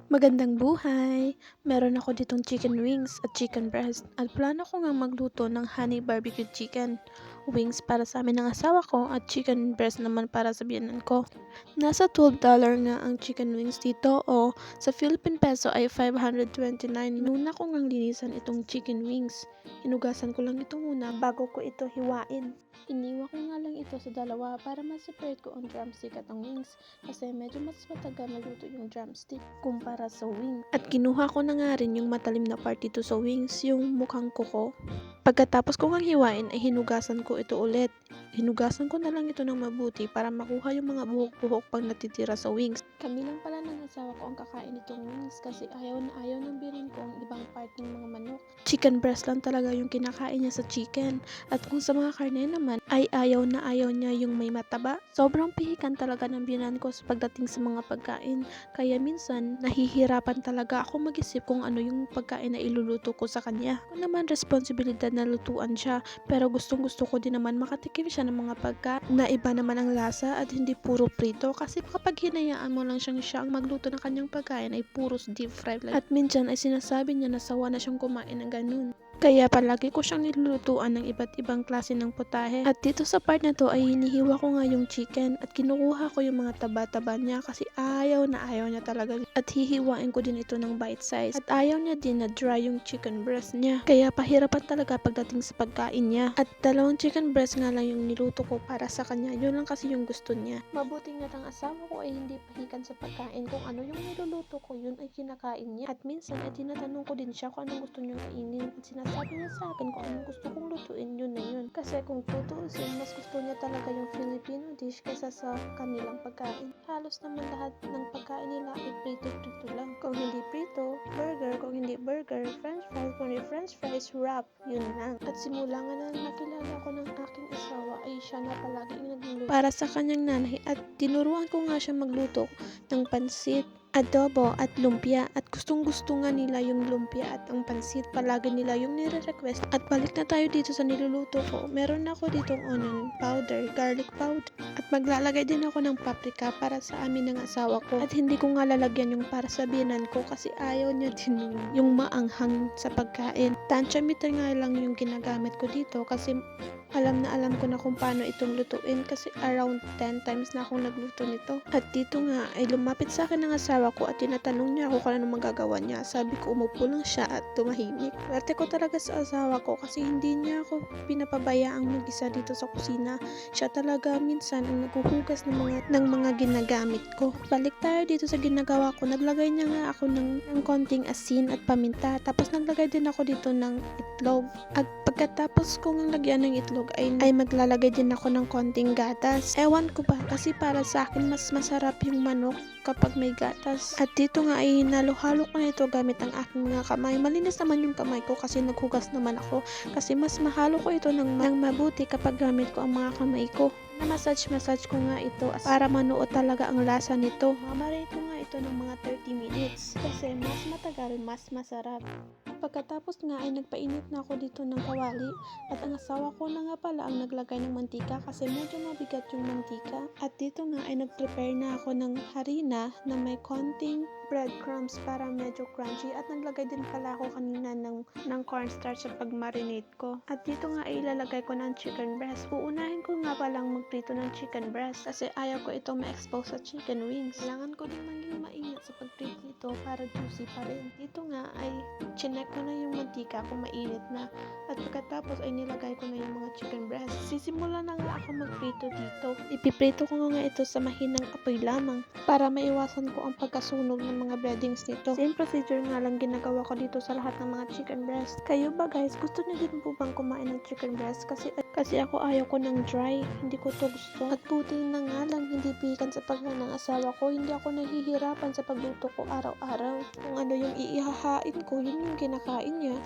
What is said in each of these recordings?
Magandang buhay! Meron ako ditong chicken wings at chicken breast at plano ko ngang magluto ng honey barbecue chicken wings para sa amin ng asawa ko at chicken breast naman para sa biyanan ko. Nasa $12 nga ang chicken wings dito o sa Philippine peso ay 529. Nuna ko ngang linisan itong chicken wings. Hinugasan ko lang ito muna bago ko ito hiwain. Iniwan ko nga lang ito sa dalawa para ma-separate ko ang drumstick at ang wings kasi medyo mas matagal maluto yung drumstick kumpara sa wing. At kinuha ko na nga rin yung matalim na part dito sa wings, yung mukhang kuko. Pagkatapos ko ngang hiwain ay hinugasan ko ito ulit. Hinugasan ko na lang ito ng mabuti para makuha yung mga buhok-buhok pang natitira sa wings. Kami lang pala ng asawa ko ang kakain nitong wings kasi ayaw na ayaw ng birin ko ang ibang part ng mga manok. Chicken breast lang talaga yung kinakain niya sa chicken. At kung sa mga karne naman ay ayaw na ayaw niya yung may mataba. Sobrang pihikan talaga ng biyanan ko sa pagdating sa mga pagkain. Kaya minsan nahihirapan talaga ako mag-isip kung ano yung pagkain na iluluto ko sa kanya. Kung naman responsibilidad na lutuan siya, pero gustong gusto ko din naman makatikim siya ng mga pagkain na iba naman ang lasa at hindi puro prito kasi kapag hinayaan mo lang siya ang magluto ng kanyang pagkain ay puros deep fried lang. At minsan ay sinasabi niya na sawa na siyang kumain ng ganun. Kaya palagi ko siyang nilulutuan ng iba't ibang klase ng putahe. At dito sa part na to ay hinihiwa ko nga yung chicken at kinukuha ko yung mga taba-taba niya kasi ayaw niya talaga. At hihiwain ko din ito ng bite size. At ayaw niya din na dry yung chicken breast niya. Kaya pahirapan talaga pagdating sa pagkain niya. At dalawang chicken breast nga lang yung niluto ko para sa kanya. Yun lang kasi yung gusto niya. Mabuti nga ang asawa ko ay hindi pahikan sa pagkain. Kung ano yung niluluto ko, yun ay kinakain niya. At minsan ay tinatanong ko din siya kung anong gusto niyang kainin. At sinasabi niya sa akin kung anong gusto kong lutuin, yun na yun. Kasi kung tutuusin, mas gusto niya talaga yung Filipino dish kaysa sa kanilang pagkain. Halos naman lahat ng pagkain nila ay prito-prito lang. Kung hindi prito, burger. Kung hindi burger, french fries. Kung hindi french fries, wrap. Yun lang. At simula nga na nakilala ko ng aking asawa ay siya na palagi yung nagluluto para sa kanyang nanay at tinuruan ko nga siya magluto ng pansit, adobo at lumpia at gustong gusto nga nila yung lumpia at ang pansit. Palagi nila yung nire-request. At balik na tayo dito sa niluluto ko. Meron ako ditong onion powder, garlic powder at maglalagay din ako ng paprika para sa amin ng asawa ko. At hindi ko nga lalagyan yung para sa biyanan ko kasi ayaw niya din yung maanghang sa pagkain. Tansya meter nga lang yung ginagamit ko dito kasi alam ko na kung paano itong lutuin kasi around 10 times na akong nagluto nito. At dito nga ay lumapit sa akin ng asawa ko at tinatanong niya ako kung ano magagawa niya. Sabi ko umupo lang siya at tumahimik. Swerte ko talaga sa asawa ko kasi hindi niya ako pinapabayaang mag-isa dito sa kusina. Siya talaga minsan ang naghuhugas ng mga ginagamit ko. Balik tayo dito sa ginagawa ko. Naglagay niya nga ako ng konting asin at paminta. Tapos naglagay din ako dito ng itlog. At pagkatapos kong lagyan ng itlog ay maglalagay din ako ng konting gatas. Ewan ko ba kasi para sa akin mas masarap yung manok kapag may gatas. At dito nga ay hinalo-halo ko na ito gamit ang aking mga kamay. Malinis naman yung kamay ko kasi naghugas naman ako. Kasi mas mahalo ko ito ng mabuti kapag gamit ko ang mga kamay ko. Na-massage ko nga ito para manuot talaga ang lasa nito. Mamarinate ko nga ito ng mga 30 minutes kasi mas matagal, mas masarap. Pagkatapos nga ay nagpainit na ako dito ng kawali at ang asawa ko na nga pala ang naglagay ng mantika kasi medyo mabigat yung mantika. At dito nga ay nag-prepare na ako ng harina na may konting breadcrumbs para medyo crunchy at naglagay din pala ako kanina ng cornstarch sa pag-marinate ko. At dito nga ay ilalagay ko ng chicken breast. Uunahin ko nga palang magprito ng chicken breast kasi ayaw ko itong ma-expose sa chicken wings. Kailangan ko din maging maingat sa pagprito ito para juicy pa rin. Dito nga ay chinek ko na yung mantika kung mainit na at pagkatapos ay nilagay ko na yung mga chicken breast. Sisimula na nga ako magprito dito. Ipiprito ko nga ito sa mahinang apoy lamang para maiwasan ko ang pagkasunog ng mga breadings nito. Same procedure nga lang ginagawa ko dito sa lahat ng mga chicken breast. Kayo ba guys, gusto niyo din po bang kumain ng chicken breast? Kasi ako ayaw ko ng dry, hindi ko to gusto. At buti na nga lang hindi pikan sa pagkain ng asawa ko, hindi ako nahihirapan sa pagluto ko araw-araw. Kung ano yung iihahain ko, yun yung kinakain niya.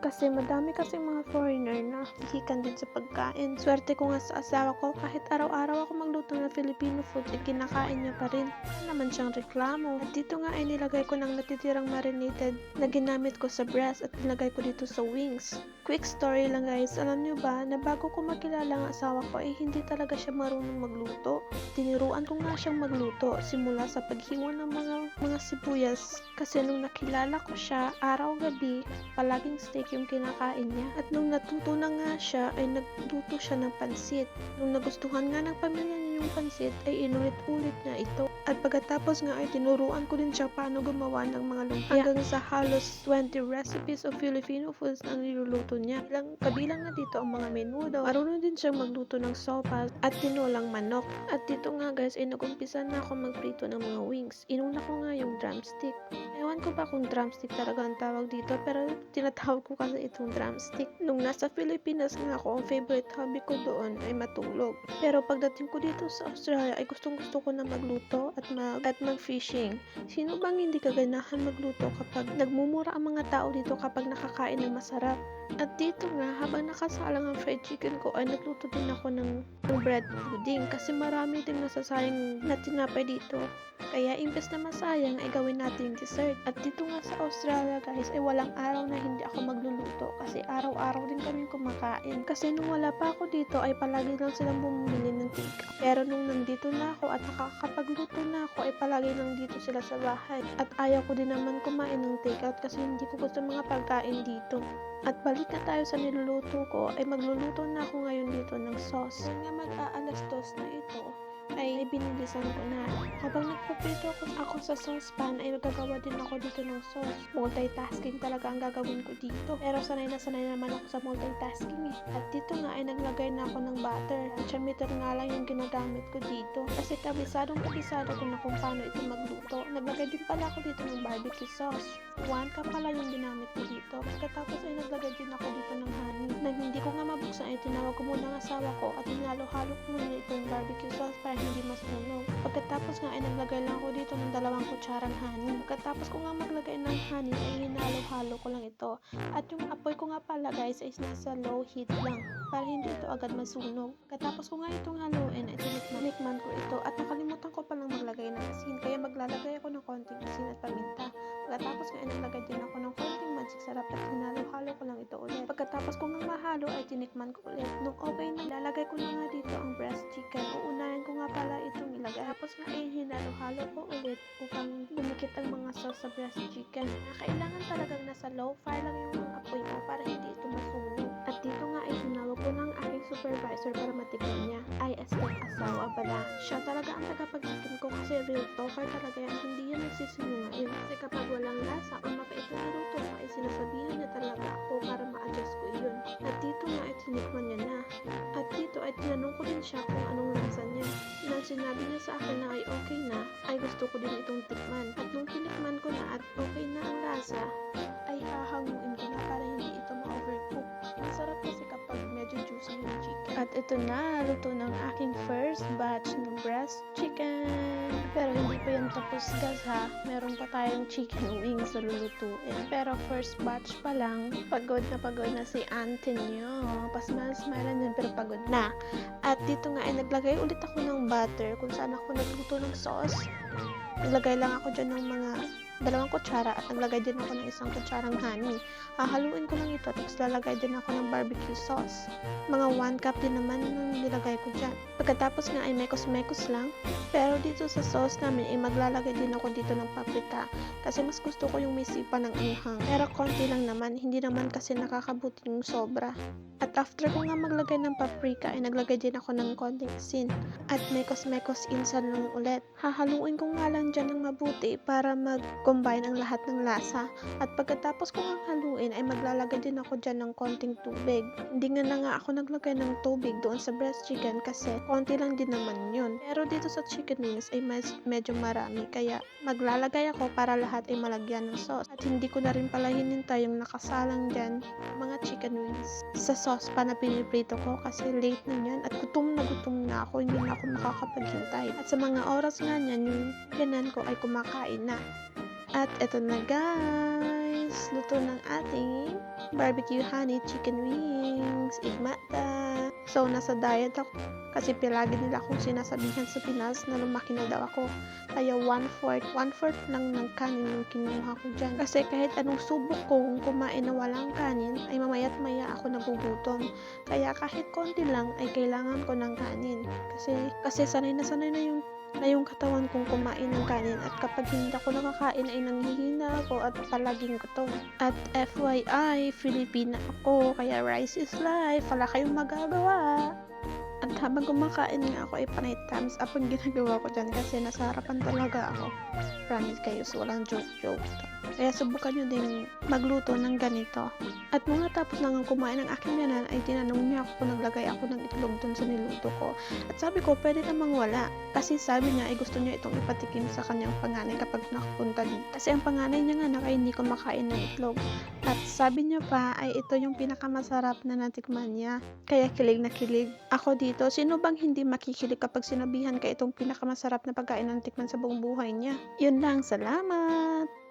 Kasi madami kasing mga foreigner na hihikan din sa pagkain. Swerte ko nga sa asawa ko, kahit araw-araw ako magluto ng Filipino food, ay kinakain niya pa rin. Wala naman siyang reklamo. At dito nga ay nilagay ko ng natitirang marinated na ginamit ko sa breast at nilagay ko dito sa wings. Quick story lang guys, alam nyo ba na bago ko makilala ang asawa ko ay hindi talaga siya marunong magluto. Tiniruan ko nga siyang magluto simula sa paghiwa ng mga mga sibuyas. Kasi nung nakilala ko siya, araw-gabi, palaging steak yung kinakain niya. At nung natuto na nga siya, ay nagluto siya ng pansit. Nung nagustuhan nga ng pamilya niya yung pansit, ay inulit-ulit niya ito. At pagkatapos nga ay tinuruan ko din siya paano gumawa ng mga lumpia. Hanggang sa halos 20 recipes of Filipino foods ang niluluto niya. Kabilang nga dito ang mga menudo. Marunong din siyang magluto ng sopas at tinolang manok. At dito nga guys ay nagumpisa na ako magprito ng mga wings. Inuna ko nga yung drumstick. Ewan ko ba kung drumstick talaga ang tawag dito, pero tinatawag ko kasi itong drumstick. Nung nasa Pilipinas nga ako, ang favorite hobby ko doon ay matulog. Pero pagdating ko dito sa Australia ay gustong gusto ko na magluto at mag-fishing. Sino bang hindi kaganahan magluto kapag nagmumura ang mga tao dito kapag nakakain ng masarap? At dito nga, habang nakasalang ang fried chicken ko, ay nagluto din ako ng bread pudding kasi marami din nasasayang na tinapay dito. Kaya imbes na masayang ay gawin natin yung dessert. At dito nga sa Australia guys ay walang araw na hindi ako magluluto kasi araw-araw din kami kumakain. Kasi nung wala pa ako dito ay palagi lang silang bumili ng take-out. Pero nung nandito na ako at nakakapagluto na ako ay palagi lang dito sila sa bahay. At ayaw ko din naman kumain ng take-out kasi hindi ko gusto mga pagkain dito. At balik na tayo sa niluluto ko ay magluluto na ako ngayon dito ng sauce. Nga mag-aalas 2 na ito ay binilisan ko na. Habang nagpaprito ako sa saucepan ay magagawa din ako dito ng sauce. Multitasking talaga ang gagawin ko dito. Pero sanay naman ako sa multitasking eh. At dito nga ay naglagay na ako ng butter. At siya nga lang yung ginagamit ko dito. Kasi kabisado ko na kung paano ito magluto. Naglagay din pala ako dito ng barbecue sauce. 1 cup pala yung ginamit ko dito. Pagkatapos ay naglagay din ako dito ng honey. Nang hindi ko nga mabuksan ay tinawag ko muna ang asawa ko at hinalo-halo ko muna itong barbecue sauce para hindi masunog. Pagkatapos nga ay naglagay lang ako dito ng 2 kutsarang honey. Pagkatapos ko nga maglagay ng honey ay hinalo-halo ko lang ito. At yung apoy ko nga pala guys ay nasa low heat lang para hindi ito agad masunog. Pagkatapos ko nga itong haluin ay tinikman ko ito at nakalimutan ko palang maglagay ng asin kaya maglalagay ako ng konting asin at paminta. Pagkatapos nga ay naglagay din ako ng konting magic sarap at hinalo-halo ko lang ito ulit. Pagkatapos ko nga mahalo ay tinikman ko ulit. Nung okay na, lalagay ko na nga dito ang breast chicken. Uunahin ko nga pala itong ilagay. Tapos nga ay hinalo-halo ko ulit upang dumikit ang mga sauce sa breast chicken. Kailangan talagang nasa low fire lang yung apoy mo para hindi ito masunog. At dito nga ay tinawag ko ng aking supervisor para matikman niya. Ay, asawa pala. Siya talaga ang tagapagtikim ko kasi real talker talaga yan. Hindi yan nagsisinungaling. Kasi kapag walang lasa o mapait na niluto ko ay sinasabihan niya talaga ako para ma-adjust ko yun. At dito nga ay tinikman niya na. At dito ay tinanong ko din siya kung anong lasa niya. Nang sinabi niya sa akin na ay okay na, ay gusto ko din itong tikman. At nung tinikman ko na at okay na ang lasa, ay hahanguin ko na para hindi ito ma-overcook. Masarap kasi kapag medyo juicy yung chicken. At ito na, luto ng aking first batch ng breast chicken. Pero hindi pa yan tapos guys ha. Meron pa tayong chicken wings na lulutuin. Pero first batch pa lang, pagod na si auntie niyo. Pasmile-smile yan pero pagod na. At dito nga ay naglagay ulit ako ng butter kung saan ako nagluto ng sauce. Naglagay lang ako dyan ng mga 2 kutsara at naglagay din ako ng 1 kutsarang honey. Hahaluin ko lang ito tapos lalagay din ako ng barbecue sauce. Mga 1 cup din naman ang nilagay ko dyan. Pagkatapos nga ay mekos-mekos lang. Pero dito sa sauce namin ay maglalagay din ako dito ng paprika kasi mas gusto ko yung may sipa ng anghang. Pero konti lang naman, hindi naman kasi nakakabuti yung sobra. At after ko nga maglagay ng paprika ay naglagay din ako ng konting asin at mekos-mekos insan lang ulit. Hahaluin ko nga lang dyan ng mabuti para mag-combine ang lahat ng lasa. At pagkatapos ko nga haluin ay maglalagay din ako dyan ng konting tubig. Hindi nga ako naglagay ng tubig doon sa breast chicken kasi konti lang din naman yun. Pero dito sa chicken wings ay medyo marami kaya maglalagay ako para lahat ay malagyan ng sauce. At hindi ko na rin pala hinintay yung nakasalang dyan mga chicken wings sa sauce pa na piniprito ko kasi late na yan at gutom na ako, hindi na ako makakapaghintay. At sa mga oras nga niyan, yung ganan ko ay kumakain na. At eto na guys, luto ng ating barbecue honey chicken wings, igmata. So nasa diet ako kasi palagi nila akong sinasabihan sa Pinas na lumaki na daw ako. Kaya 1/4 lang ng kanin yung kinuha ko dyan. Kasi kahit anong subok kong kumain na walang kanin, ay mamaya't maya ako nagugutom. Kaya kahit konti lang ay kailangan ko ng kanin. Kasi sanay na yung na yung katawan kong kumain ng kanin at kapag hindi ako nakakain ay nanghihina ako at palaging gutom. At FYI, Filipina ako, kaya rice is life, wala kayong magagawa. At habang kumakain nga ako ay panay thumbs up ang ginagawa ko dyan kasi nasa harapan talaga ako. Promise kayo, so walang joke-joke. Kaya subukan nyo din magluto ng ganito. At nung natapos na nga kumain ng aking yanan ay tinanong niya ako kung naglagay ako ng itlog dun sa niluto ko. At sabi ko pwede namang wala. Kasi sabi niya ay gusto niya itong ipatikim sa kanyang panganay kapag nakapunta dito. Kasi ang panganay niya nga na hindi kumakain ng itlog. At sabi niya pa ay ito yung pinakamasarap na natikman niya. Kaya kilig na kilig ako dito. Sino bang hindi makikilig kapag sinabihan ka itong pinakamasarap na pagkain na natikman sa buong buhay niya? Yun lang, salamat!